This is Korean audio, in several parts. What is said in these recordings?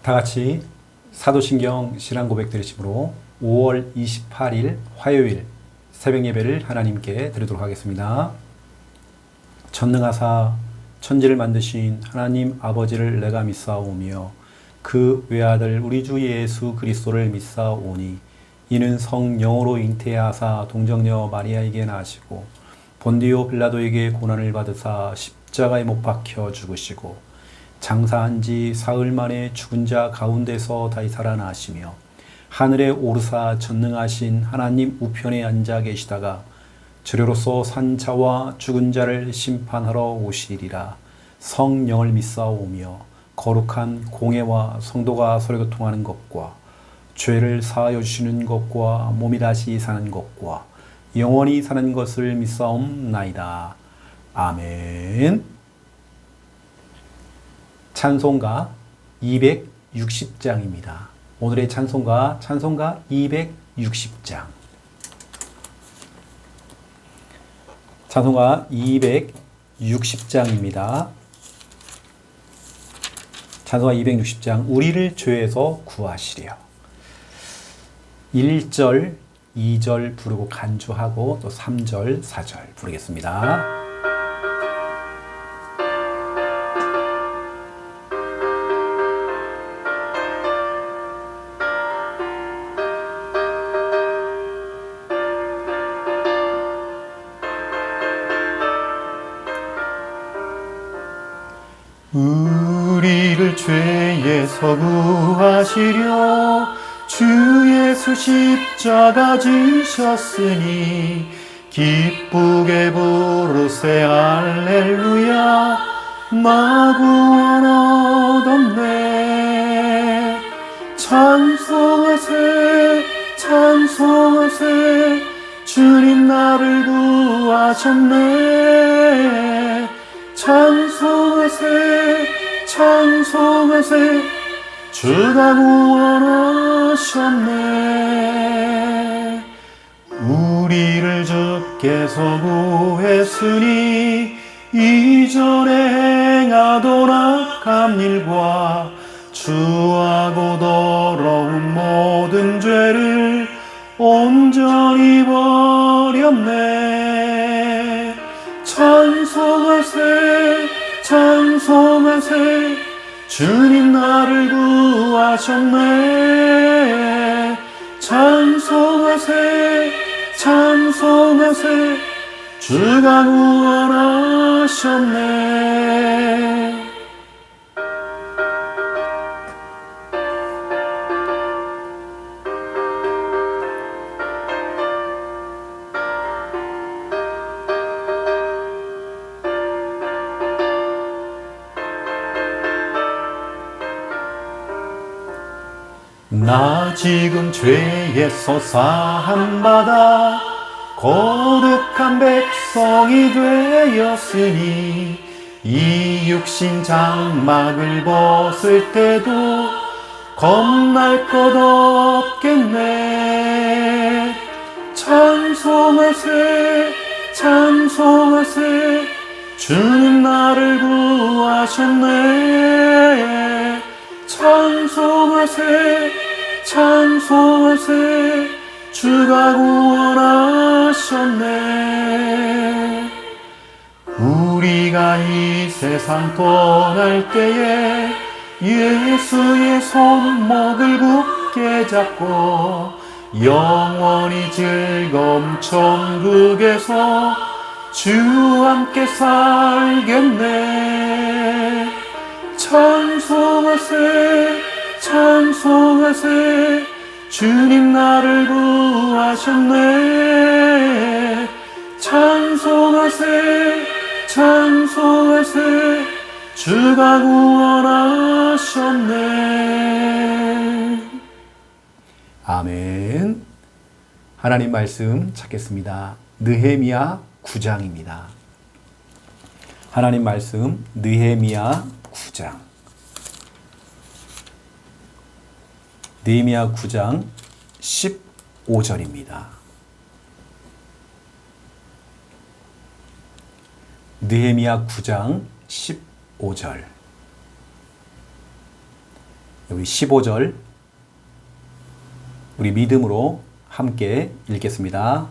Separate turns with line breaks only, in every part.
다 같이 사도신경 신앙 고백 드리심으로 5월 28일 화요일 새벽 예배를 하나님께 드리도록 하겠습니다. 전능하사 천지를 만드신 하나님 아버지를 내가 믿사오며 그 외아들 우리 주 예수 그리스도를 믿사오니 이는 성령으로 잉태하사 동정녀 마리아에게 나시고 본디오 빌라도에게 고난을 받으사 십자가에 못 박혀 죽으시고 장사한 지 사흘 만에 죽은 자 가운데서 다시 살아나시며 하늘에 오르사 전능하신 하나님 우편에 앉아 계시다가 주례로서 산 자와 죽은 자를 심판하러 오시리라. 성령을 믿사오며 거룩한 공회와 성도가 서로 교통하는 것과 죄를 사하여 주시는 것과 몸이 다시 사는 것과 영원히 사는 것을 믿사옵나이다. 아멘. 찬송가 260장입니다. 오늘의 찬송가 260장. 찬송가 260장입니다. 찬송가 260장. 우리를 죄에서 구하시려. 1절, 2절 부르고 간주하고 또 3절, 4절 부르겠습니다.
우리를 죄에서 구하시려 주 예수 십자가 지셨으니 기쁘게 부르세 할렐루야 나 구원 얻었네. 찬송하세 찬송하세 주님 나를 구하셨네. 찬송하세 찬송하세 주가 구원하셨네. 우리를 주께서 구했으니 이전에 행하던 악한 일과 추하고 더러운 모든 죄를 온전히 버렸네. 찬송하세 찬송하세 주님 나를 구하셨네. 찬송하세 찬송하세 주가 구원하셨네. 나 지금 죄에서 사함받아 거룩한 백성이 되었으니 이 육신 장막을 벗을 때도 겁날 것 없겠네. 찬송하세 찬송하세 주님 나를 구하셨네. 찬송하세 찬송하세 주가 구원하셨네. 우리가 이 세상 떠날 때에 예수의 손목을 굳게 잡고 영원히 즐거운 천국에서 주와 함께 살겠네. 찬송하세 찬송하세 주님 나를 구하셨네. 찬송하세 찬송하세 주가 구원하셨네.
아멘. 하나님 말씀 찾겠습니다. 느헤미야 9장입니다. 하나님 말씀 느헤미야 9장. 느헤미야 9장 15절입니다. 느헤미야 9장 15절. 우리 15절 우리 믿음으로 함께 읽겠습니다.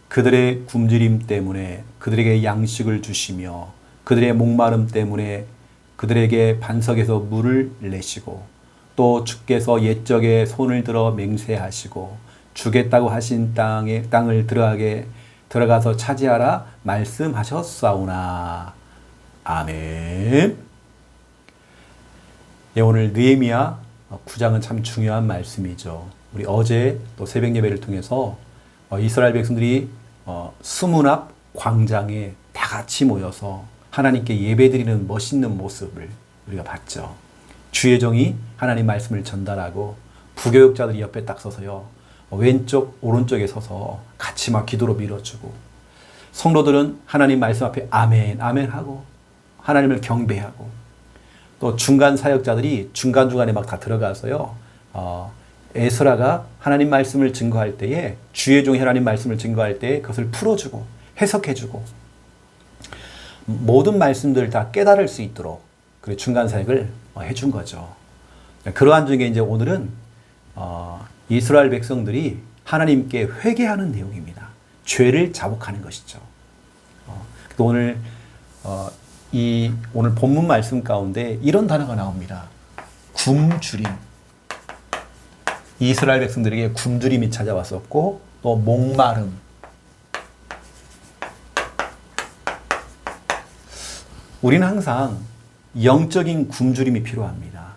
그들의 굶주림 때문에 그들에게 양식을 주시며 그들의 목마름 때문에 그들에게 반석에서 물을 내시고 또 주께서 옛적에 손을 들어 맹세하시고 주겠다고 하신 땅을 들어가서 차지하라 말씀하셨사오나. 아멘. 예, 오늘 느헤미야 9장은 참 중요한 말씀이죠. 우리 어제 또 새벽 예배를 통해서 이스라엘 백성들이 수문 앞 광장에 다 같이 모여서 하나님께 예배드리는 멋있는 모습을 우리가 봤죠. 주의 종이 하나님 말씀을 전달하고 부교육자들이 옆에 딱 서서요. 왼쪽 오른쪽에 서서 같이 막 기도로 밀어주고 성도들은 하나님 말씀 앞에 아멘 아멘 하고 하나님을 경배하고 또 중간 사역자들이 중간중간에 막 다 들어가서요. 에스라가 하나님 말씀을 증거할 때에 주의 종이 하나님 말씀을 증거할 때에 그것을 풀어주고 해석해주고 모든 말씀들을 다 깨달을 수 있도록 그 중간 사역을 해준 거죠. 그러한 중에 이제 오늘은 이스라엘 백성들이 하나님께 회개하는 내용입니다. 죄를 자복하는 것이죠. 또 오늘 오늘 본문 말씀 가운데 이런 단어가 나옵니다. 굶주림. 이스라엘 백성들에게 굶주림이 찾아왔었고 또 목마름. 우리는 항상 영적인 굶주림이 필요합니다.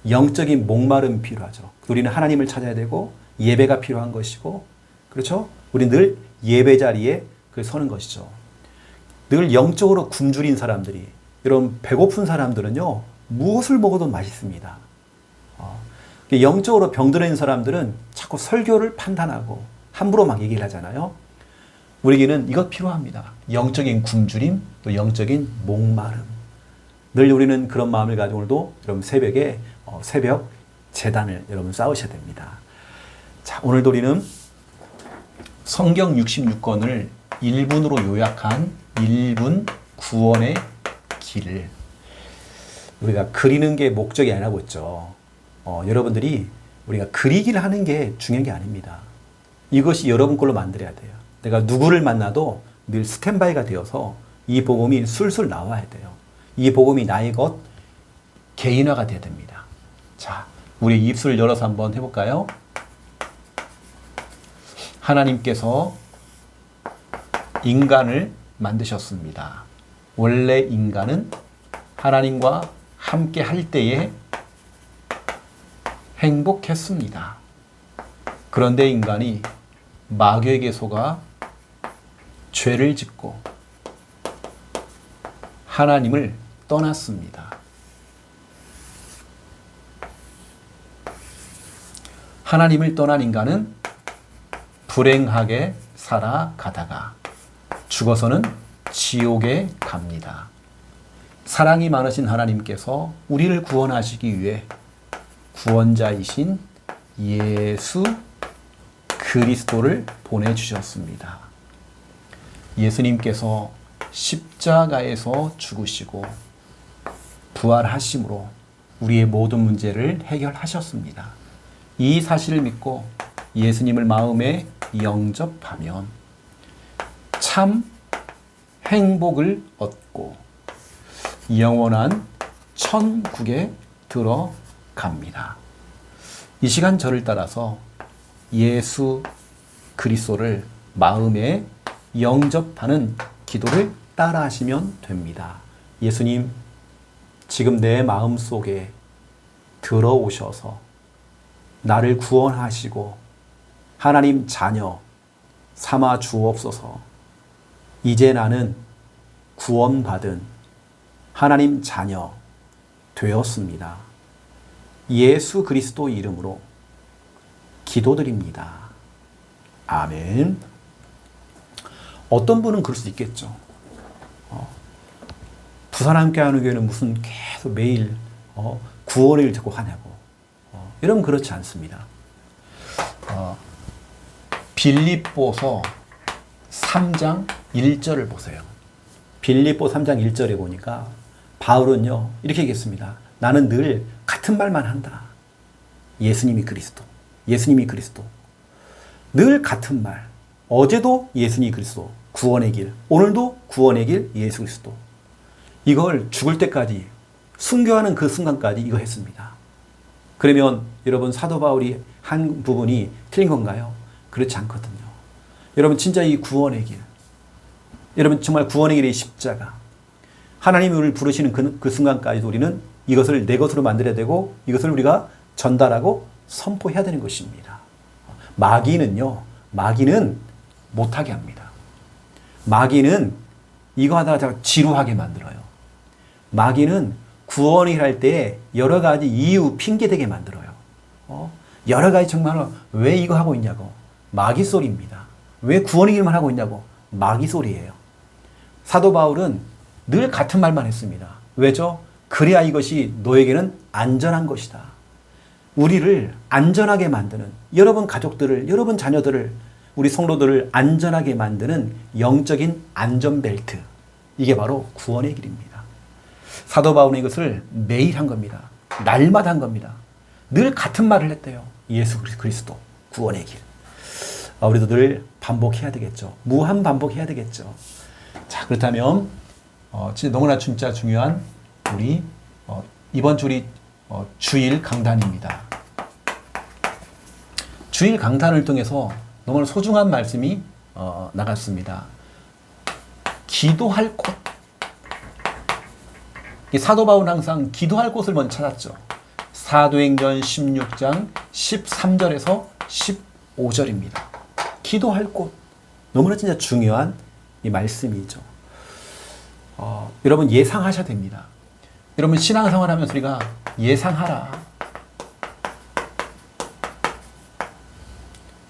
영적인 목마름이 필요하죠. 우리는 하나님을 찾아야 되고 예배가 필요한 것이고 그렇죠? 우리는 늘 예배 자리에 서는 것이죠. 늘 영적으로 굶주린 사람들이 이런 배고픈 사람들은요 무엇을 먹어도 맛있습니다. 영적으로 병들어있는 사람들은 자꾸 설교를 판단하고 함부로 막 얘기를 하잖아요. 우리에게는 이것 필요합니다. 영적인 굶주림 또 영적인 목마름. 늘 우리는 그런 마음을 가지고 오늘도 여러분 새벽에 새벽 제단을 여러분 쌓으셔야 됩니다. 자, 오늘도 우리는 성경 66권을 1분으로 요약한 1분 구원의 길을 우리가 그리는 게 목적이 아니라고 했죠. 여러분들이 우리가 그리기를 하는 게 중요한 게 아닙니다. 이것이 여러분 걸로 만들어야 돼요. 내가 누구를 만나도 늘 스탠바이가 되어서 이 복음이 술술 나와야 돼요. 이 복음이 나의 것 개인화가 돼야 됩니다. 자, 우리 입술을 열어서 한번 해볼까요? 하나님께서 인간을 만드셨습니다. 원래 인간은 하나님과 함께 할 때에 행복했습니다. 그런데 인간이 마귀에게 속아 죄를 짓고 하나님을 떠났습니다. 하나님을 떠난 인간은 불행하게 살아가다가 죽어서는 지옥에 갑니다. 사랑이 많으신 하나님께서 우리를 구원하시기 위해 구원자이신 예수 그리스도를 보내주셨습니다. 예수님께서 십자가에서 죽으시고 부활하심으로 우리의 모든 문제를 해결하셨습니다. 이 사실을 믿고 예수님을 마음에 영접하면 참 행복을 얻고 영원한 천국에 들어갑니다. 이 시간 저를 따라서 예수 그리스도를 마음에 영접하는 기도를 따라 하시면 됩니다. 예수님, 지금 내 마음 속에 들어오셔서 나를 구원하시고 하나님 자녀 삼아 주옵소서. 이제 나는 구원받은 하나님 자녀 되었습니다. 예수 그리스도 이름으로 기도드립니다. 아멘. 어떤 분은 그럴 수 있겠죠. 부산 함께하는 교회는 무슨 계속 매일 구원의 일 자꾸 하냐고. 이러면 그렇지 않습니다. 빌립보서 3장 1절을 보세요. 빌립보 3장 1절에 보니까 바울은요 이렇게 얘기했습니다. 나는 늘 같은 말만 한다. 예수님이 그리스도. 예수님이 그리스도. 늘 같은 말. 어제도 예수님이 그리스도. 구원의 길. 오늘도 구원의 길 예수 그리스도. 이걸 죽을 때까지 순교하는 그 순간까지 이거 했습니다. 그러면 여러분 사도 바울이 한 부분이 틀린 건가요? 그렇지 않거든요. 여러분 진짜 이 구원의 길. 여러분 정말 구원의 길의 십자가. 하나님이 우리를 부르시는 그 순간까지도 우리는 이것을 내 것으로 만들어야 되고 이것을 우리가 전달하고 선포해야 되는 것입니다. 마귀는 못하게 합니다. 마귀는 이거 하다가 지루하게 만들어요. 마귀는 구원을 할 때 여러 가지 이유, 핑계대게 만들어요. 여러 가지 정말로 왜 이거 하고 있냐고. 마귀 소리입니다. 왜 구원의 길만 하고 있냐고. 마귀 소리예요. 사도 바울은 늘 같은 말만 했습니다. 왜죠? 그래야 이것이 너에게는 안전한 것이다. 우리를 안전하게 만드는, 여러분 가족들을, 여러분 자녀들을, 우리 성도들을 안전하게 만드는 영적인 안전벨트. 이게 바로 구원의 길입니다. 사도 바울은 이것을 매일 한 겁니다. 날마다 한 겁니다. 늘 같은 말을 했대요. 예수 그리스도, 구원의 길. 우리도 늘 반복해야 되겠죠. 무한 반복해야 되겠죠. 자, 그렇다면 진짜 너무나 진짜 중요한 우리 이번 주 우리 주일 강단입니다. 주일 강단을 통해서 너무나 소중한 말씀이 나갔습니다. 기도할 곳. 사도 바울은 항상 기도할 곳을 먼저 찾았죠. 사도행전 16장 13절에서 15절입니다. 기도할 곳. 너무나 진짜 중요한 이 말씀이죠. 여러분 예상하셔야 됩니다. 여러분 신앙생활 하면서 우리가 예상하라.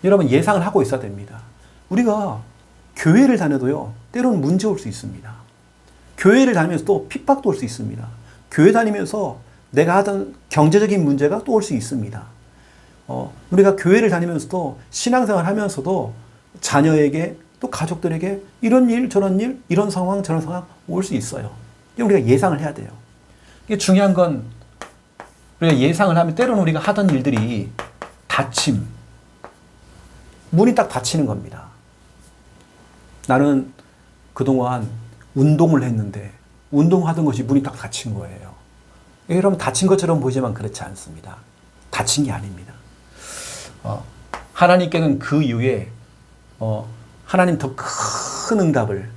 여러분 예상을 하고 있어야 됩니다. 우리가 교회를 다녀도요, 때로는 문제 올 수 있습니다. 교회를 다니면서 또 핍박도 올 수 있습니다. 교회 다니면서 내가 하던 경제적인 문제가 또 올 수 있습니다. 우리가 교회를 다니면서도 신앙생활 하면서도 자녀에게 또 가족들에게 이런 일 저런 일 이런 상황 저런 상황 올 수 있어요. 우리가 예상을 해야 돼요. 이게 중요한 건 우리가 예상을 하면 때로는 우리가 하던 일들이 닫힘, 문이 딱 닫히는 겁니다. 나는 그동안 운동을 했는데 운동하던 것이 문이 딱 닫힌 거예요. 여러분 닫힌 것처럼 보이지만 그렇지 않습니다. 닫힌 게 아닙니다. 하나님께는 그 이후에 하나님 더 큰 응답을,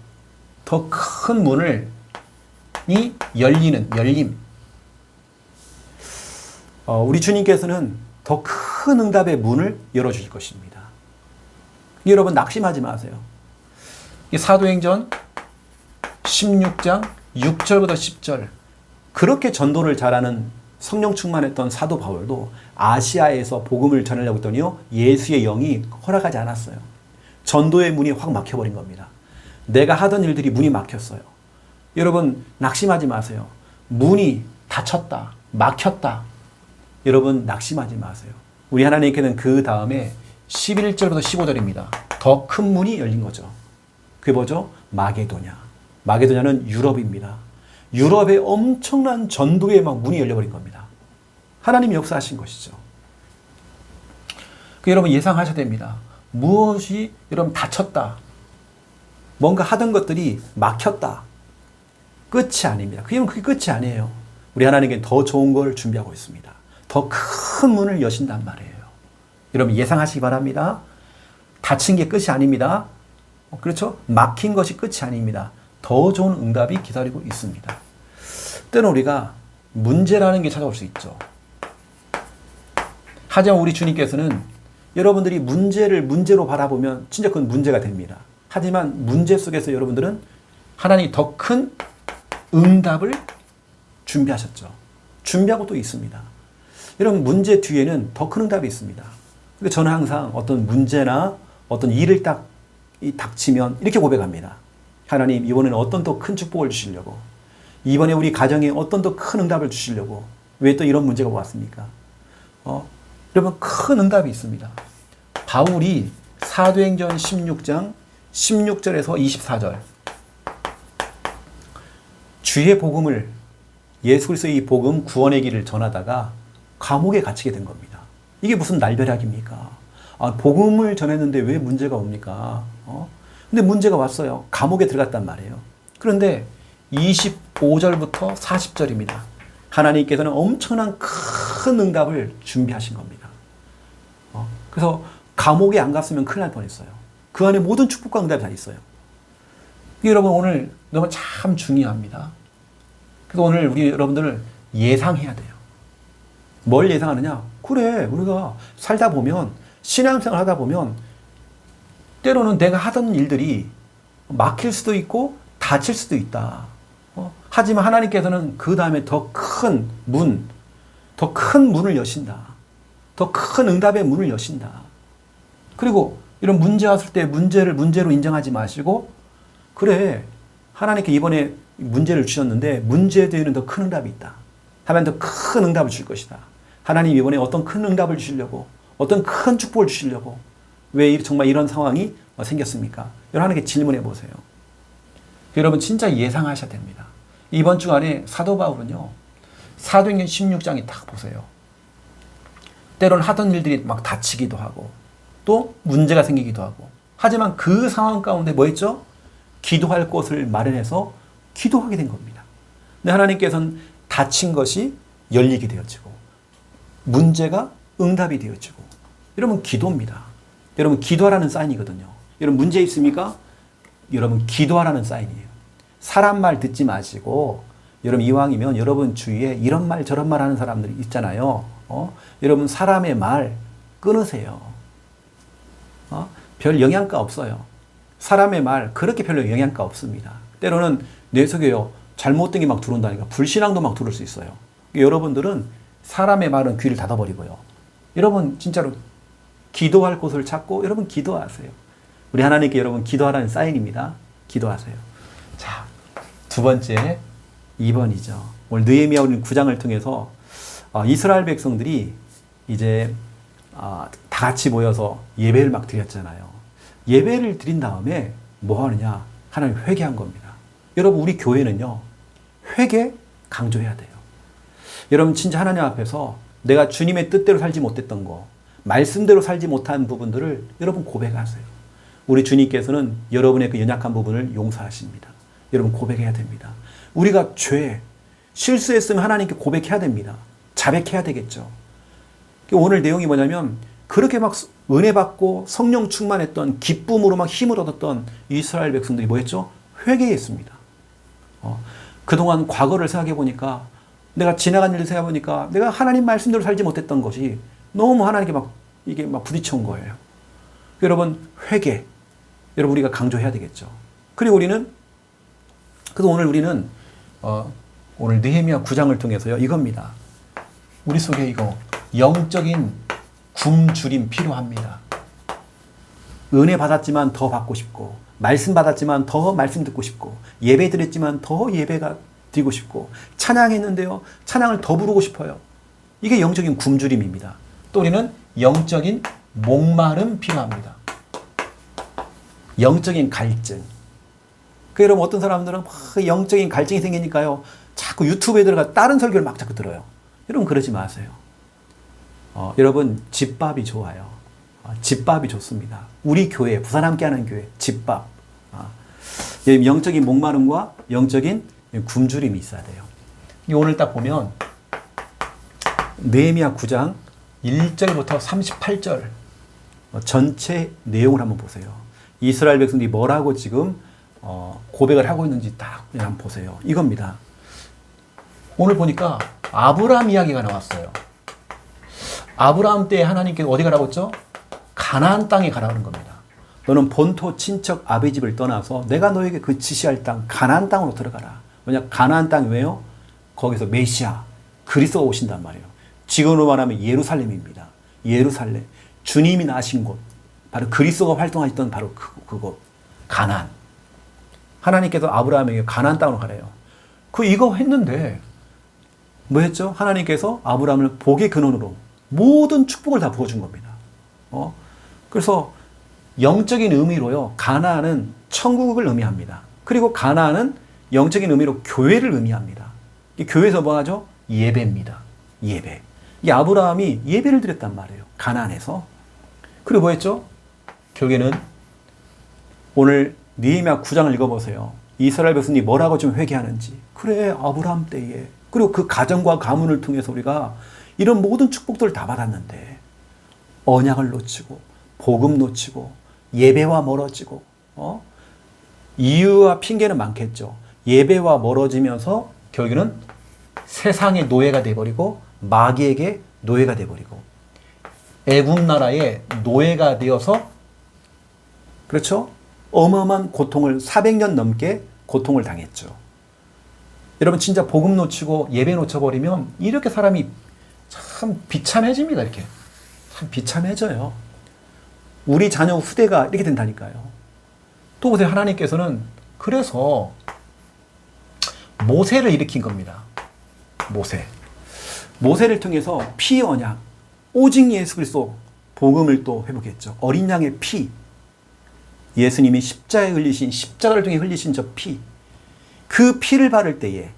더 큰 문을 열림. 우리 주님께서는 더 큰 응답의 문을 열어주실 것입니다. 여러분 낙심하지 마세요. 사도행전 16장 6절부터 10절. 그렇게 전도를 잘하는 성령 충만했던 사도 바울도 아시아에서 복음을 전하려고 했더니요, 예수의 영이 허락하지 않았어요. 전도의 문이 확 막혀버린 겁니다. 내가 하던 일들이 문이 막혔어요. 여러분 낙심하지 마세요. 문이 닫혔다, 막혔다. 여러분 낙심하지 마세요. 우리 하나님께는 그 다음에 11절부터 15절입니다. 더 큰 문이 열린 거죠. 그게 뭐죠? 마게도냐. 마게도냐는 유럽입니다. 유럽의 엄청난 전도의 막 문이 열려버린 겁니다. 하나님이 역사하신 것이죠. 여러분 예상하셔야 됩니다. 무엇이 여러분 닫혔다. 뭔가 하던 것들이 막혔다. 끝이 아닙니다. 그게 끝이 아니에요. 우리 하나님께는 더 좋은 걸 준비하고 있습니다. 더 큰 문을 여신단 말이에요. 여러분 예상하시기 바랍니다. 닫힌 게 끝이 아닙니다. 그렇죠? 막힌 것이 끝이 아닙니다. 더 좋은 응답이 기다리고 있습니다. 때는 우리가 문제라는 게 찾아올 수 있죠. 하지만 우리 주님께서는 여러분들이 문제를 문제로 바라보면 진짜 그건 문제가 됩니다. 하지만 문제 속에서 여러분들은 하나님이 더 큰 응답을 준비하셨죠. 준비하고 또 있습니다. 여러분 문제 뒤에는 더 큰 응답이 있습니다. 그러니까 저는 항상 어떤 문제나 어떤 일을 딱 닥치면 이렇게 고백합니다. 하나님 이번에는 어떤 더 큰 축복을 주시려고, 이번에 우리 가정에 어떤 더 큰 응답을 주시려고, 왜 또 이런 문제가 왔습니까? 여러분 큰 응답이 있습니다. 바울이 사도행전 16장 16절에서 24절 주의 복음을, 예수 그리스도의 이 복음 구원의 길을 전하다가 감옥에 갇히게 된 겁니다. 이게 무슨 날벼락입니까? 복음을 전했는데 왜 문제가 옵니까? 근데 문제가 왔어요. 감옥에 들어갔단 말이에요. 그런데 25절부터 40절입니다. 하나님께서는 엄청난 큰 응답을 준비하신 겁니다. 그래서 감옥에 안 갔으면 큰일 날 뻔했어요. 그 안에 모든 축복과 응답이 다 있어요. 여러분 오늘 너무 참 중요합니다. 그래서 오늘 우리 여러분들을 예상해야 돼요. 뭘 예상하느냐? 그래, 우리가 살다 보면, 신앙생활 하다 보면, 때로는 내가 하던 일들이 막힐 수도 있고, 다칠 수도 있다. 하지만 하나님께서는 그 다음에 더 큰 문, 더 큰 문을 여신다. 더 큰 응답의 문을 여신다. 그리고 이런 문제 왔을 때 문제를 문제로 인정하지 마시고, 그래, 하나님께 이번에 문제를 주셨는데, 문제에 대해는 더 큰 응답이 있다. 하면 더 큰 응답을 줄 것이다. 하나님 이번에 어떤 큰 응답을 주시려고, 어떤 큰 축복을 주시려고, 왜 정말 이런 상황이 생겼습니까? 여러분 하나님께 질문해 보세요. 여러분 진짜 예상하셔야 됩니다. 이번 주간에 사도 바울은요, 사도행전 16장에 딱 보세요. 때로는 하던 일들이 막 다치기도 하고, 또 문제가 생기기도 하고, 하지만 그 상황 가운데 뭐 했죠? 기도할 곳을 마련해서 기도하게 된 겁니다. 근데 하나님께서는 다친 것이 열리게 되어지고, 문제가 응답이 되어지고, 여러분 기도입니다. 여러분 기도하라는 사인이거든요. 여러분 문제 있습니까? 여러분 기도하라는 사인이에요. 사람 말 듣지 마시고, 여러분 이왕이면 여러분 주위에 이런 말 저런 말 하는 사람들이 있잖아요. 여러분 사람의 말 끊으세요. 별 영향가 없어요. 사람의 말 그렇게 별로 영향가 없습니다. 때로는 내 속에요 잘못된 게 막 들어온다니까 불신앙도 막 들어올 수 있어요. 여러분들은 사람의 말은 귀를 닫아버리고요. 여러분 진짜로 기도할 곳을 찾고 여러분 기도하세요. 우리 하나님께 여러분 기도하라는 사인입니다. 기도하세요. 자, 두 번째 2번이죠. 오늘 느헤미야 우리 9장을 통해서 이스라엘 백성들이 이제 다 같이 모여서 예배를 막 드렸잖아요. 예배를 드린 다음에 뭐 하느냐? 하나님 회개한 겁니다. 여러분 우리 교회는요, 회개 강조해야 돼요. 여러분 진짜 하나님 앞에서 내가 주님의 뜻대로 살지 못했던 거, 말씀대로 살지 못한 부분들을 여러분 고백하세요. 우리 주님께서는 여러분의 그 연약한 부분을 용서하십니다. 여러분 고백해야 됩니다. 우리가 실수했으면 하나님께 고백해야 됩니다. 자백해야 되겠죠. 오늘 내용이 뭐냐면 그렇게 막 은혜 받고 성령 충만했던 기쁨으로 막 힘을 얻었던 이스라엘 백성들이 뭐 했죠? 회개했습니다. 그동안 과거를 생각해 보니까 내가 지나간 일을 생각해 보니까 내가 하나님 말씀대로 살지 못했던 것이 너무 하나님께 이게 막 부딪혀온 거예요. 여러분 회개, 여러분 우리가 강조해야 되겠죠. 그리고 그래서 오늘 우리는 오늘 느헤미야 9장을 통해서요 이겁니다. 우리 속에 이거 영적인 굶주림 필요합니다. 은혜 받았지만 더 받고 싶고, 말씀 받았지만 더 말씀 듣고 싶고, 예배 드렸지만 더 예배가 드리고 싶고, 찬양했는데요 찬양을 더 부르고 싶어요. 이게 영적인 굶주림입니다. 또 우리는 영적인 목마름 필요합니다. 영적인 갈증. 여러분 어떤 사람들은 영적인 갈증이 생기니까요 자꾸 유튜브에 들어가 다른 설교를 막 자꾸 들어요. 여러분 그러지 마세요. 여러분 집밥이 좋아요. 집밥이 좋습니다. 우리 교회, 부산 함께하는 교회 집밥. 영적인 목마름과 영적인 굶주림이 있어야 돼요. 오늘 딱 보면 느헤미야 9장 1절부터 38절 전체 내용을 한번 보세요. 이스라엘 백성들이 뭐라고 지금 고백을 하고 있는지 딱 그냥 한번 보세요. 이겁니다. 오늘 보니까 아브라함 이야기가 나왔어요. 아브라함 때 하나님께서 어디 가라고 했죠? 가나안 땅에 가라는 겁니다. 너는 본토 친척 아비 집을 떠나서 내가 너에게 그 지시할 땅 가나안 땅으로 들어가라. 왜냐 가나안 땅이 왜요? 거기서 메시아 그리스도가 오신단 말이에요. 지금으로 말하면 예루살렘입니다. 예루살렘 주님이 나신 곳 바로 그리스도가 활동하셨던 바로 그곳 가나안. 하나님께서 아브라함에게 가나안 땅으로 가래요. 이거 했는데 뭐 했죠? 하나님께서 아브라함을 복의 근원으로 모든 축복을 다 부어준 겁니다. 그래서 영적인 의미로요 가나안은 천국을 의미합니다. 그리고 가나안은 영적인 의미로 교회를 의미합니다. 이 교회에서 뭐 하죠? 예배입니다. 예배. 이 아브라함이 예배를 드렸단 말이에요. 가나안에서. 그리고 뭐 했죠? 결국에는 오늘 느헤미야 9장을 읽어보세요. 이스라엘 백성이 뭐라고 좀 회개하는지. 그래, 아브라함 때에. 그리고 그 가정과 가문을 통해서 우리가 이런 모든 축복들을 다 받았는데 언약을 놓치고 복음 놓치고 예배와 멀어지고 이유와 핑계는 많겠죠. 예배와 멀어지면서 결국에는 세상의 노예가 돼버리고 마귀에게 노예가 돼버리고 애국 나라의 노예가 되어서 그렇죠? 어마어마한 고통을 400년 넘게 고통을 당했죠. 여러분 진짜 복음 놓치고 예배 놓쳐버리면 이렇게 사람이 참 비참해집니다. 이렇게 참 비참해져요. 우리 자녀 후대가 이렇게 된다니까요. 또 보세요. 하나님께서는 그래서 모세를 일으킨 겁니다. 모세를 통해서 피 언약, 오직 예수 그리스도 복음을 또 회복했죠. 어린 양의 피, 예수님이 십자가에 흘리신, 십자가를 통해 흘리신 저 피, 그 피를 바를 때에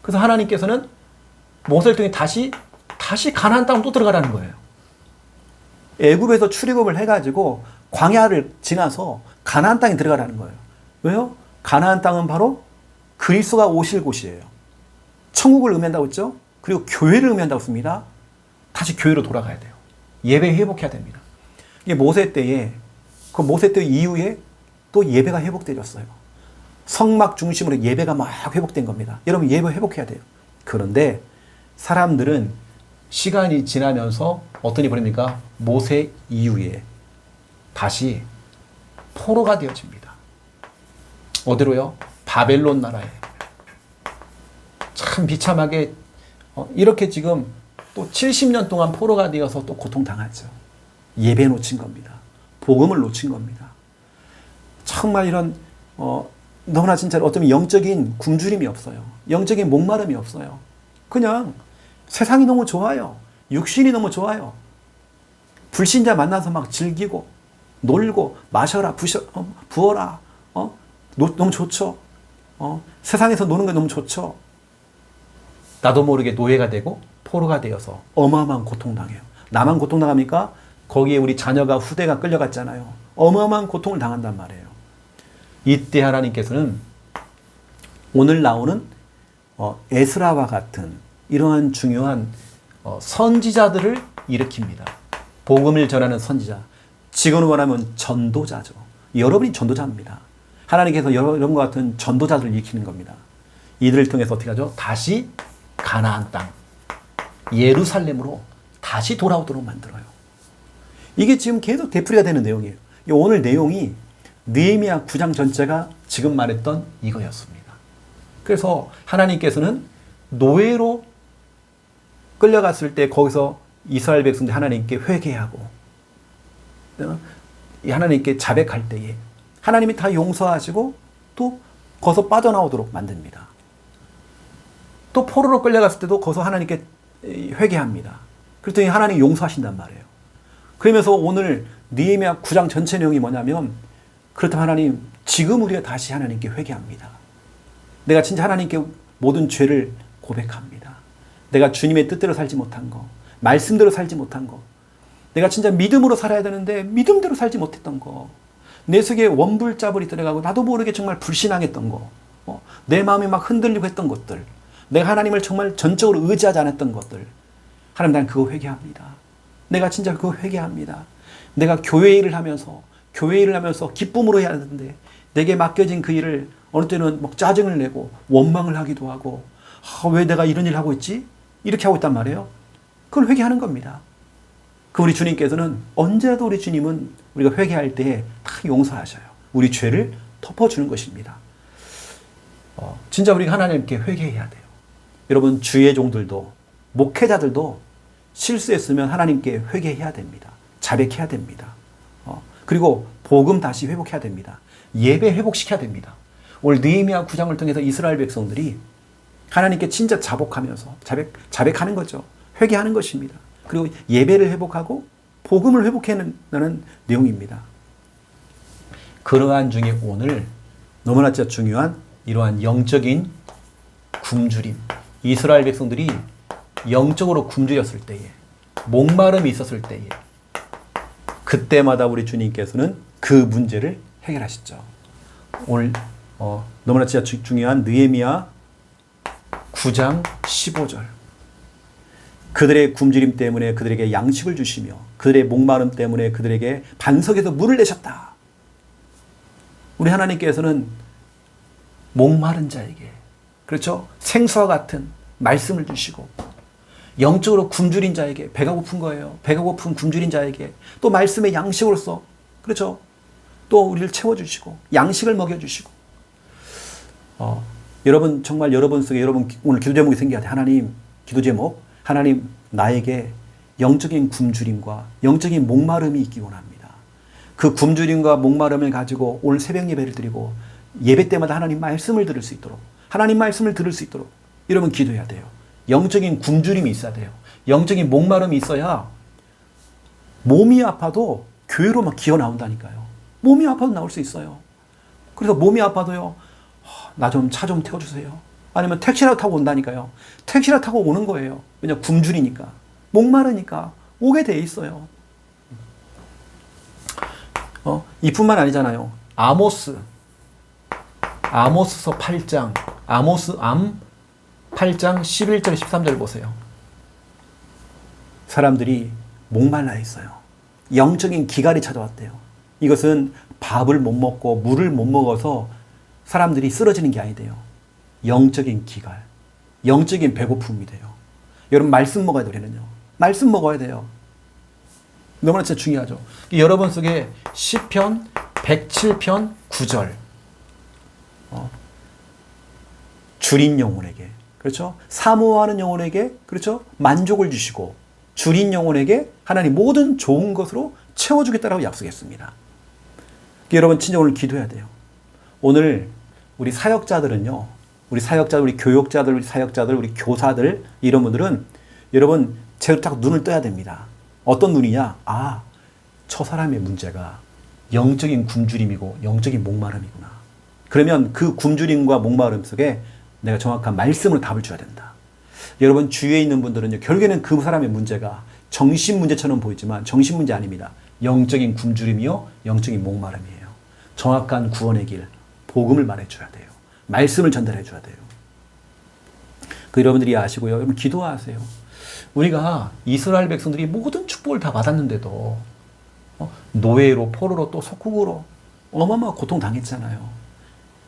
그래서 하나님께서는 모세를 통해 다시 가나안 땅으로 또 들어가라는 거예요. 애굽에서 출애굽을 해가지고 광야를 지나서 가나안 땅에 들어가라는 거예요. 왜요? 가나안 땅은 바로 그리스도가 오실 곳이에요. 천국을 의미한다고 했죠? 그리고 교회를 의미한다고 했습니다. 다시 교회로 돌아가야 돼요. 예배 회복해야 됩니다. 이게 모세 때에, 그 모세 때 이후에 또 예배가 회복되었어요. 성막 중심으로 예배가 막 회복된 겁니다. 여러분 예배 회복해야 돼요. 그런데 사람들은 시간이 지나면서 어떤 일이 벌입니까? 모세 이후에 다시 포로가 되어집니다. 어디로요? 바벨론 나라에. 참 비참하게 이렇게 지금 또 70년 동안 포로가 되어서 또 고통당하죠. 예배 놓친 겁니다. 복음을 놓친 겁니다. 정말 이런 너무나 진짜 어쩌면 영적인 굶주림이 없어요. 영적인 목마름이 없어요. 그냥 세상이 너무 좋아요. 육신이 너무 좋아요. 불신자 만나서 막 즐기고 놀고 마셔라 부어라 너무 좋죠. 세상에서 노는 게 너무 좋죠. 나도 모르게 노예가 되고 포로가 되어서 어마어마한 고통당해요. 나만 고통당합니까? 거기에 우리 자녀가 후대가 끌려갔잖아요. 어마어마한 고통을 당한단 말이에요. 이때 하나님께서는 오늘 나오는 에스라와 같은 이러한 중요한 선지자들을 일으킵니다. 복음을 전하는 선지자. 지금으로 말하면 전도자죠. 여러분이 전도자입니다. 하나님께서 여러분과 같은 전도자들을 일으키는 겁니다. 이들을 통해서 어떻게 하죠? 다시 가나안 땅, 예루살렘으로 다시 돌아오도록 만들어요. 이게 지금 계속 되풀이가 되는 내용이에요. 오늘 내용이 느헤미야 9장 전체가 지금 말했던 이거였습니다. 그래서 하나님께서는 노예로 끌려갔을 때 거기서 이스라엘 백성들이 하나님께 회개하고 하나님께 자백할 때에 하나님이 다 용서하시고 또 거기서 빠져나오도록 만듭니다. 또 포로로 끌려갔을 때도 거기서 하나님께 회개합니다. 그랬더니 하나님이 용서하신단 말이에요. 그러면서 오늘 느헤미야 9장 전체 내용이 뭐냐면 그렇다면 하나님 지금 우리가 다시 하나님께 회개합니다. 내가 진짜 하나님께 모든 죄를 고백합니다. 내가 주님의 뜻대로 살지 못한 거, 말씀대로 살지 못한 거, 내가 진짜 믿음으로 살아야 되는데 믿음대로 살지 못했던 거, 내 속에 원불자불이 들어가고 나도 모르게 정말 불신앙했던 거, 내 마음이 막 흔들리고 했던 것들, 내가 하나님을 정말 전적으로 의지하지 않았던 것들, 하나님 난 그거 회개합니다. 내가 진짜 그거 회개합니다. 내가 교회 일을 하면서 기쁨으로 해야 하는데 내게 맡겨진 그 일을 어느 때는 막 짜증을 내고 원망을 하기도 하고 왜 내가 이런 일을 하고 있지? 이렇게 하고 있단 말이에요. 그걸 회개하는 겁니다. 그 우리 주님께서는 언제라도 우리 주님은 우리가 회개할 때 다 용서하셔요. 우리 죄를 덮어주는 것입니다. 진짜 우리가 하나님께 회개해야 돼요. 여러분 주의 종들도 목회자들도 실수했으면 하나님께 회개해야 됩니다. 자백해야 됩니다. 그리고 복음 다시 회복해야 됩니다. 예배 회복시켜야 됩니다. 오늘 느헤미야 9장을 통해서 이스라엘 백성들이 하나님께 진짜 자복하면서 자백하는 거죠. 회개하는 것입니다. 그리고 예배를 회복하고 복음을 회복하는 내용입니다. 그러한 중에 오늘 너무나 진짜 중요한 이러한 영적인 굶주림. 이스라엘 백성들이 영적으로 굶주렸을 때에, 목마름이 있었을 때에, 그때마다 우리 주님께서는 그 문제를 해결하시죠. 오늘 너무나 진짜 중요한 느헤미야 9장 15절. 그들의 굶주림 때문에 그들에게 양식을 주시며 그들의 목마름 때문에 그들에게 반석에서 물을 내셨다. 우리 하나님께서는 목마른 자에게, 그렇죠? 생수와 같은 말씀을 주시고, 영적으로 굶주린 자에게, 배가 고픈 거예요. 배가 고픈 굶주린 자에게 또 말씀의 양식으로서, 그렇죠? 또 우리를 채워주시고 양식을 먹여주시고. 여러분, 정말 여러분 속에 여러분 오늘 기도 제목이 생겨야 돼. 하나님, 기도 제목, 하나님, 나에게 영적인 굶주림과 영적인 목마름이 있기 원합니다. 그 굶주림과 목마름을 가지고 오늘 새벽 예배를 드리고 예배 때마다 하나님 말씀을 들을 수 있도록, 하나님 말씀을 들을 수 있도록 여러분 기도해야 돼요. 영적인 굶주림이 있어야 돼요. 영적인 목마름이 있어야 몸이 아파도 교회로 막 기어 나온다니까요. 몸이 아파도 나올 수 있어요. 그래서 몸이 아파도요, 나 좀 차 좀 태워주세요. 아니면 택시라도 타고 온다니까요. 택시라도 타고 오는 거예요. 왜냐, 굶주리니까, 목마르니까 오게 돼 있어요. 이뿐만 아니잖아요. 아모스서 8장, 8장 11절 13절 보세요. 사람들이 목말라 있어요. 영적인 기갈이 찾아왔대요. 이것은 밥을 못 먹고 물을 못 먹어서 사람들이 쓰러지는 게 아니대요. 영적인 기갈, 영적인 배고픔이 돼요. 여러분, 말씀 먹어야 되거든요. 말씀 먹어야 돼요. 너무나 진짜 중요하죠. 여러분 속에 시편 107편 9절, 줄인 영혼에게, 그렇죠? 사모하는 영혼에게, 그렇죠? 만족을 주시고 줄인 영혼에게 하나님 모든 좋은 것으로 채워주겠다라고 약속했습니다. 여러분, 진짜 오늘 기도해야 돼요. 오늘 우리 사역자들은요, 우리 사역자들, 우리 교육자들, 우리 사역자들, 우리 교사들, 이런 분들은 여러분 제대로 딱 눈을 떠야 됩니다. 어떤 눈이냐? 저 사람의 문제가 영적인 굶주림이고 영적인 목마름이구나. 그러면 그 굶주림과 목마름 속에 내가 정확한 말씀으로 답을 줘야 된다. 여러분, 주위에 있는 분들은요, 결국에는 그 사람의 문제가 정신 문제처럼 보이지만 정신 문제 아닙니다. 영적인 굶주림이요, 영적인 목마름이에요. 정확한 구원의 길, 복음을 말해줘야 돼요. 말씀을 전달해줘야 돼요. 여러분들이 아시고요. 여러분, 기도하세요. 우리가 이스라엘 백성들이 모든 축복을 다 받았는데도 노예로, 포로로, 또 속국으로 어마어마한 고통 당했잖아요.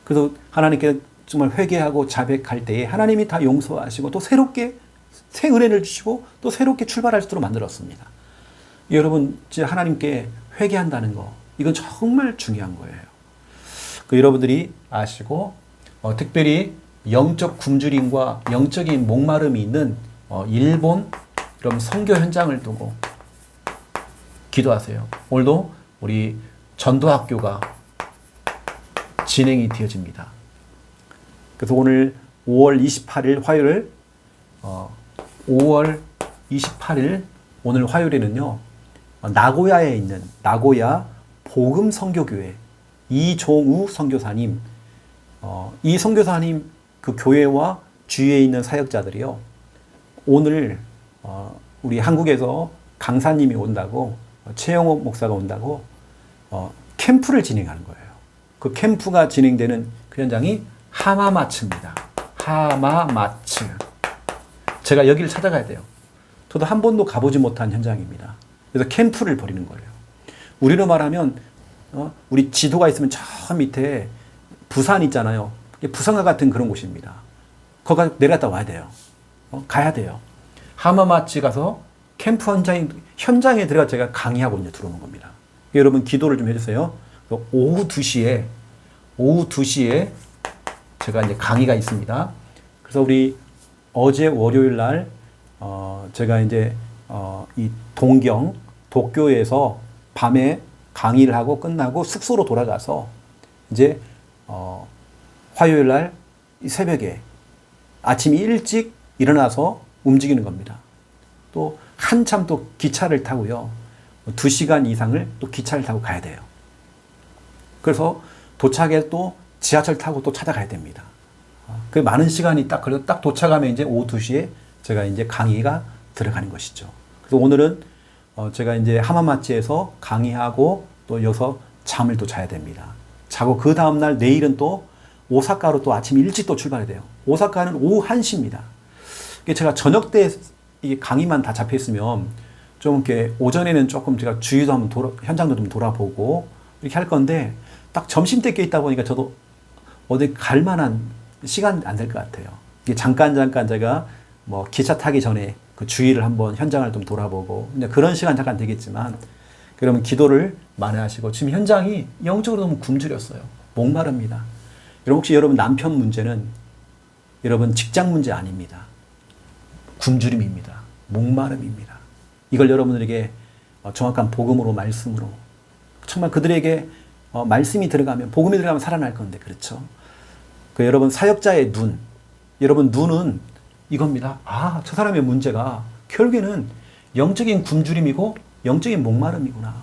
그래서 하나님께 정말 회개하고 자백할 때에 하나님이 다 용서하시고 또 새롭게 새 은혜를 주시고 또 새롭게 출발할 수 있도록 만들었습니다. 여러분, 진짜 하나님께 회개한다는 거, 이건 정말 중요한 거예요. 여러분들이 아시고 특별히 영적 굶주림과 영적인 목마름이 있는 일본 그럼 선교 현장을 두고 기도하세요. 오늘도 우리 전도학교가 진행이 되어집니다. 그래서 오늘 5월 28일 화요일, 5월 28일 오늘 화요일에는요, 나고야에 있는 나고야 복음 선교교회 이종우 선교사님, 이 선교사님 그 교회와 주위에 있는 사역자들이요, 오늘 우리 한국에서 강사님이 온다고, 최영호 목사가 온다고 캠프를 진행하는 거예요. 그 캠프가 진행되는 그 현장이 하마마츠입니다. 하마마츠. 제가 여기를 찾아가야 돼요. 저도 한 번도 가보지 못한 현장입니다. 그래서 캠프를 벌이는 거예요. 우리로 말하면 우리 지도가 있으면 저 밑에 부산 있잖아요. 부산과 같은 그런 곳입니다. 거기 내려갔다 와야 돼요. 가야 돼요. 하마마치 가서 캠프 현장에 들어가 제가 강의하고 이제 들어오는 겁니다. 여러분, 기도를 좀 해주세요. 오후 2시에 제가 이제 강의가 있습니다. 그래서 우리 어제 월요일 날 제가 이제 이 도교에서 밤에 강의를 하고 끝나고 숙소로 돌아가서 이제 화요일 날 새벽에 아침 일찍 일어나서 움직이는 겁니다. 또 한참 또 기차를 타고요, 2시간 이상을 또 기차를 타고 가야 돼요. 그래서 도착해 또 지하철 타고 또 찾아가야 됩니다. 그 많은 시간이 딱, 그래서 딱 도착하면 이제 오후 2시에 제가 이제 강의가 들어가는 것이죠. 그래서 오늘은 제가 이제 하마마치에서 강의하고 또 여기서 잠을 또 자야 됩니다. 자고 그 다음날 내일은 또 오사카로 또 아침 일찍 또 출발해야 돼요. 오사카는 오후 1시입니다. 제가 저녁 때 이게 강의만 다 잡혀 있으면 좀 이렇게 오전에는 조금 제가 주위도 한번 현장도 좀 돌아보고 이렇게 할 건데 딱 점심 때 껴 있다 보니까 저도 어디 갈 만한 시간 안 될 것 같아요. 이게 잠깐 제가 뭐 기차 타기 전에 그 주위를 한번 현장을 좀 돌아보고 이제 그런 시간 잠깐 되겠지만 그러면 기도를 많이 하시고 지금 현장이 영적으로 너무 굶주렸어요. 목마릅니다. 여러분 혹시 여러분 남편 문제는 여러분 직장 문제 아닙니다. 굶주림입니다. 목마름입니다. 이걸 여러분들에게 정확한 복음으로 말씀으로 정말 그들에게 말씀이 들어가면 복음이 들어가면 살아날 건데 그렇죠? 그 여러분 사역자의 눈 여러분 눈은 이겁니다. 아, 저 사람의 문제가 결국에는 영적인 굶주림이고 영적인 목마름이구나.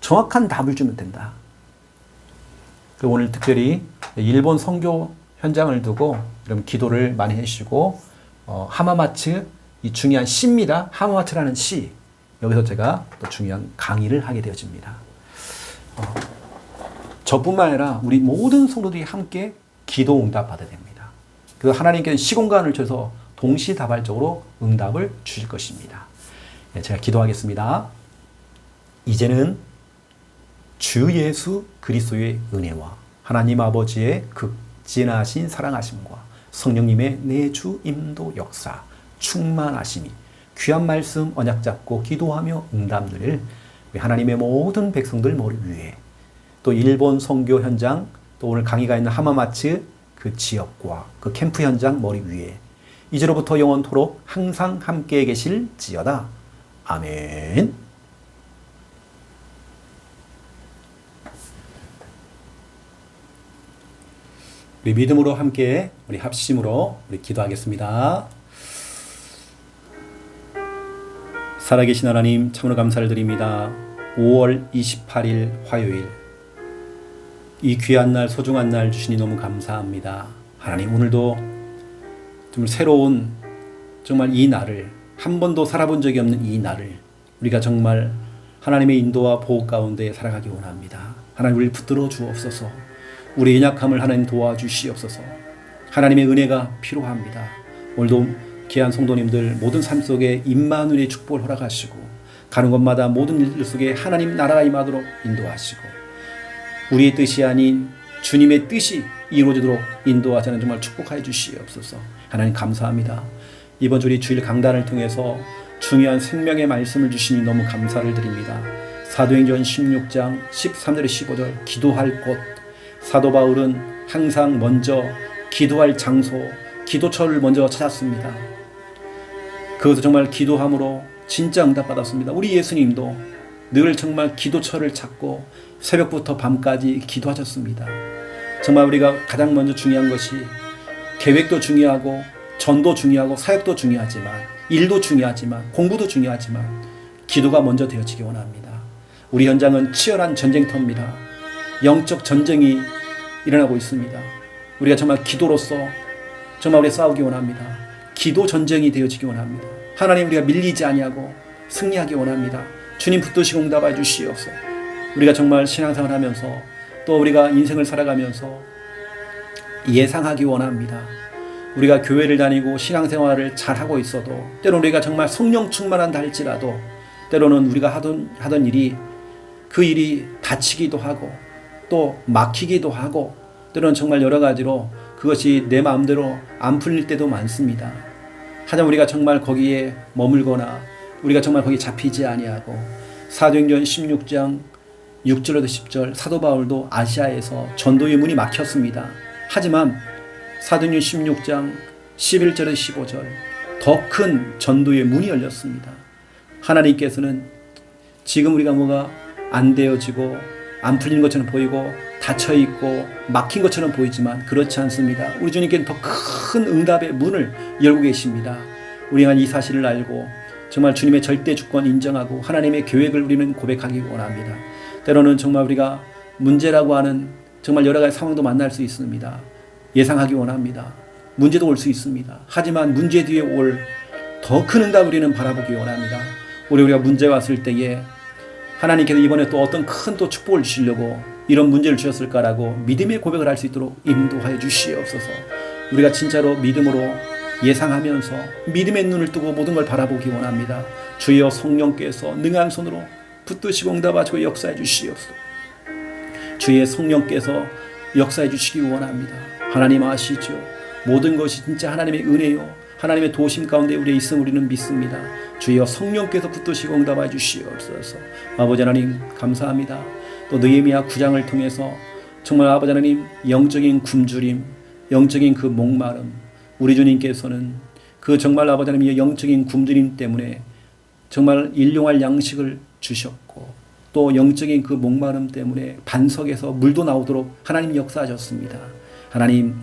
정확한 답을 주면 된다. 오늘 특별히 일본 선교 현장을 두고 여러분 기도를 많이 해주시고 하마마츠 이 중요한 시입니다. 하마마츠라는 시 여기서 제가 또 중요한 강의를 하게 되어집니다. 저뿐만 아니라 우리 모든 성도들이 함께 기도 응답 받아야 됩니다. 그래서 하나님께서 시공간을 줘서 동시다발적으로 응답을 주실 것입니다. 네, 제가 기도하겠습니다. 이제는 주 예수 그리스도의 은혜와 하나님 아버지의 극진하신 사랑하심과 성령님의 내주 임도 역사 충만하심이 귀한 말씀 언약 잡고 기도하며 응답 누릴 하나님의 모든 백성들 머리 위에 또 일본 선교 현장 또 오늘 강의가 있는 하마마츠 그 지역과 그 캠프 현장 머리 위에 이제로부터 영원토록 항상 함께 계실지어다. 아멘. 우리 믿음으로 함께 우리 합심으로 우리 기도하겠습니다. 살아계신 하나님 참으로 감사를 드립니다. 5월 28일 화요일 이 귀한 날 소중한 날 주시니 너무 감사합니다. 하나님 오늘도 좀 새로운 정말 이 날을 한 번도 살아본 적이 없는 이 날을 우리가 정말 하나님의 인도와 보호 가운데 살아가기 원합니다. 하나님 우리를 붙들어 주옵소서. 우리의 연약함을 하나님 도와주시옵소서. 하나님의 은혜가 필요합니다. 오늘도 귀한 성도님들 모든 삶 속에 임마누엘의 축복을 허락하시고 가는 곳마다 모든 일 속에 하나님 나라가 임하도록 인도하시고 우리의 뜻이 아닌 주님의 뜻이 이루어지도록 인도하자는 정말 축복하여 주시옵소서. 하나님 감사합니다. 이번 주일 주일 강단을 통해서 중요한 생명의 말씀을 주시니 너무 감사를 드립니다. 사도행전 16장 13절에 15절 기도할 곳 사도 바울은 항상 먼저 기도할 장소 기도처를 먼저 찾았습니다. 그것을 정말 기도함으로 진짜 응답받았습니다. 우리 예수님도 늘 정말 기도처를 찾고 새벽부터 밤까지 기도하셨습니다. 정말 우리가 가장 먼저 중요한 것이 계획도 중요하고 전도 중요하고 사역도 중요하지만 일도 중요하지만 공부도 중요하지만 기도가 먼저 되어지기 원합니다. 우리 현장은 치열한 전쟁터입니다. 영적 전쟁이 일어나고 있습니다. 우리가 정말 기도로서 정말 우리 싸우기 원합니다. 기도 전쟁이 되어지기 원합니다. 하나님 우리가 밀리지 아니하고 승리하기 원합니다. 주님 붙드시고 응답해 주시옵소서. 우리가 정말 신앙생활 하면서 또 우리가 인생을 살아가면서 예상하기 원합니다. 우리가 교회를 다니고 신앙생활을 잘하고 있어도 때로는 우리가 정말 성령 충만한다 할지라도 때로는 우리가 하던 일이 그 일이 다치기도 하고 또 막히기도 하고 때로는 정말 여러 가지로 그것이 내 마음대로 안 풀릴 때도 많습니다. 하지만 우리가 정말 거기에 머물거나 우리가 정말 거기에 잡히지 아니하고 사도행전 16장 6절에서 10절 사도 바울도 아시아에서 전도의 문이 막혔습니다. 하지만 사도행전 16장 11절에서 15절 더 큰 전도의 문이 열렸습니다. 하나님께서는 지금 우리가 뭐가 안 되어지고 안 풀리는 것처럼 보이고 닫혀있고 막힌 것처럼 보이지만 그렇지 않습니다. 우리 주님께는 더 큰 응답의 문을 열고 계십니다. 우리가 이 사실을 알고 정말 주님의 절대 주권 인정하고 하나님의 계획을 우리는 고백하기 원합니다. 때로는 정말 우리가 문제라고 하는 정말 여러 가지 상황도 만날 수 있습니다. 예상하기 원합니다. 문제도 올 수 있습니다. 하지만 문제 뒤에 올 더 큰 응답 우리는 바라보기 원합니다. 우리가 문제가 왔을 때에 하나님께서 이번에 또 어떤 큰 또 축복을 주시려고 이런 문제를 주셨을까라고 믿음의 고백을 할 수 있도록 인도하여 주시옵소서. 우리가 진짜로 믿음으로 예상하면서 믿음의 눈을 뜨고 모든 걸 바라보기 원합니다. 주여 성령께서 능한 손으로 붙드시고 응답하시고 역사해 주시옵소서. 주의 성령께서 역사해 주시기 원합니다. 하나님 아시죠? 모든 것이 진짜 하나님의 은혜요 하나님의 도심 가운데 우리의 있음 우리는 믿습니다. 주여 성령께서 붙드시고 응답해 주시옵소서. 아버지 하나님 감사합니다. 또 느헤미야 9장을 통해서 정말 아버지 하나님 영적인 굶주림, 영적인 그 목마름, 우리 주님께서는 그 정말 아버지 하나님의 영적인 굶주림 때문에 정말 일용할 양식을 주셨고 또 영적인 그 목마름 때문에 반석에서 물도 나오도록 하나님 역사하셨습니다. 하나님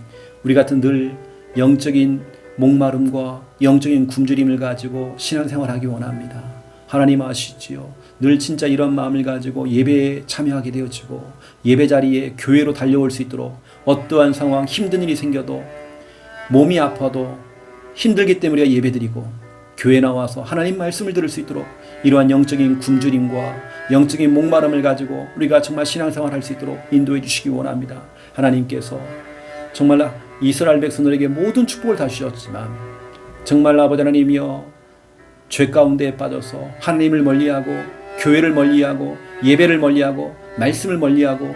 우리 같은 늘 영적인 목마름과 영적인 굶주림을 가지고 신앙생활하기 원합니다. 하나님 아시지요? 늘 진짜 이런 마음을 가지고 예배에 참여하게 되어지고 예배 자리에 교회로 달려올 수 있도록 어떠한 상황 힘든 일이 생겨도 몸이 아파도 힘들기 때문에 우리가 예배드리고 교회 나와서 하나님 말씀을 들을 수 있도록 이러한 영적인 굶주림과 영적인 목마름을 가지고 우리가 정말 신앙생활 할 수 있도록 인도해 주시기 원합니다. 하나님께서 정말 이스라엘 백성들에게 모든 축복을 다 주셨지만 정말 아버지 하나님이여 죄 가운데 빠져서 하나님을 멀리하고 교회를 멀리하고 예배를 멀리하고 말씀을 멀리하고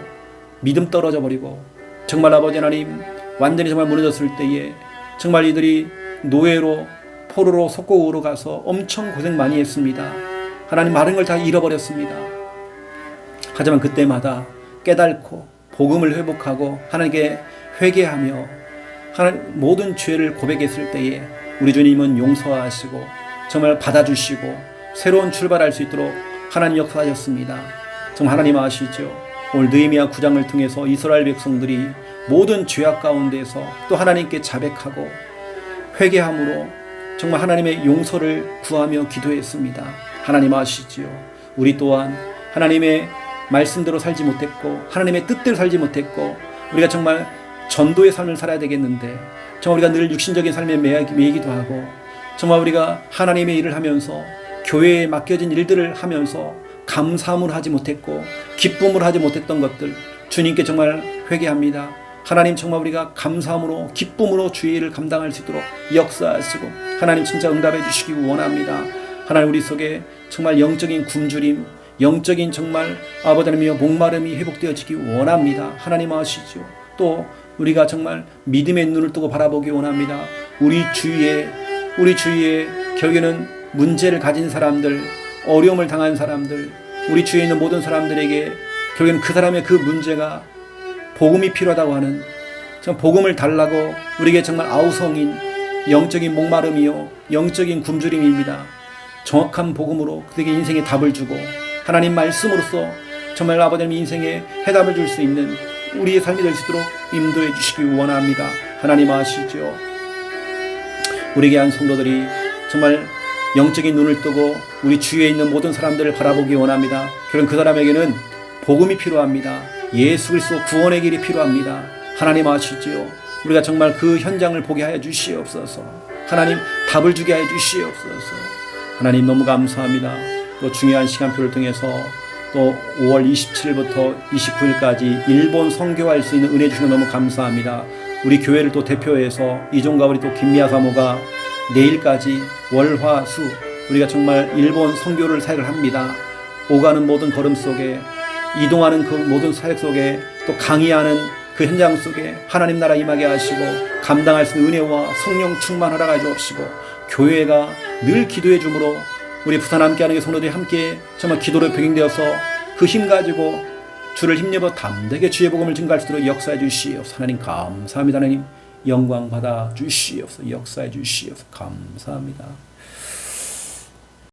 믿음 떨어져 버리고 정말 아버지 하나님 완전히 정말 무너졌을 때에 정말 이들이 노예로 포로로 속국으로 가서 엄청 고생 많이 했습니다. 하나님 많은 걸 다 잃어버렸습니다. 하지만 그때마다 깨닫고 복음을 회복하고 하나님께 회개하며 하나님 모든 죄를 고백했을 때에 우리 주님은 용서하시고 정말 받아주시고 새로운 출발할 수 있도록 하나님 역사하셨습니다. 정말 하나님 아시죠? 오늘 느헤미야 9장을 통해서 이스라엘 백성들이 모든 죄악 가운데서 또 하나님께 자백하고 회개함으로 정말 하나님의 용서를 구하며 기도했습니다. 하나님 아시지요? 우리 또한 하나님의 말씀대로 살지 못했고 하나님의 뜻대로 살지 못했고 우리가 정말 전도의 삶을 살아야 되겠는데 정말 우리가 늘 육신적인 삶에 매이기도 하고 정말 우리가 하나님의 일을 하면서 교회에 맡겨진 일들을 하면서 감사함을 하지 못했고 기쁨을 하지 못했던 것들 주님께 정말 회개합니다. 하나님 정말 우리가 감사함으로 기쁨으로 주의 일을 감당할 수 있도록 역사하시고 하나님 진짜 응답해 주시기 원합니다. 하나님 우리 속에 정말 영적인 굶주림 영적인 정말 아버지 하나님의 목마름이 회복되어지기 원합니다. 하나님 아시죠? 또 우리가 정말 믿음의 눈을 뜨고 바라보기 원합니다. 우리 주위에 결국에는 문제를 가진 사람들, 어려움을 당한 사람들, 우리 주위에 있는 모든 사람들에게 결국에는 그 사람의 그 문제가 복음이 필요하다고 하는 복음을 달라고 우리에게 정말 아우성인 영적인 목마름이요 영적인 굶주림입니다. 정확한 복음으로 그에게 인생의 답을 주고 하나님 말씀으로써 정말 아버지 하나님 인생에 해답을 줄 수 있는 우리의 삶이 될 수 있도록 인도해 주시기 원합니다. 하나님 아시죠? 우리에게 한 성도들이 정말 영적인 눈을 뜨고 우리 주위에 있는 모든 사람들을 바라보기 원합니다. 그럼 그 사람에게는 복음이 필요합니다. 예수 그리스도 구원의 길이 필요합니다. 하나님 아시지요? 우리가 정말 그 현장을 보게 하여 주시옵소서. 하나님 답을 주게 하여 주시옵소서. 하나님 너무 감사합니다. 또 중요한 시간표를 통해서 또 5월 27일부터 29일까지 일본 선교할 수 있는 은혜 주시는 너무 감사합니다. 우리 교회를 또 대표해서 이종가 우리 또 김미아 사모가 내일까지 월화수 우리가 정말 일본 선교를 사역을 합니다. 오가는 모든 걸음 속에 이동하는 그 모든 사역 속에 또 강의하는 그 현장 속에 하나님 나라 임하게 하시고 감당할 수 있는 은혜와 성령 충만하라 가지옵시고 교회가 늘 기도해 주므로 우리 부산 함께하는 성도들이 함께 정말 기도로 병행되어서 그 힘 가지고 주를 힘입어 담대하게 주의 복음을 증거할 수 있도록 역사해 주시옵소서. 하나님 감사합니다. 하나님 영광 받아 주시옵소서. 역사해 주시옵소서. 감사합니다.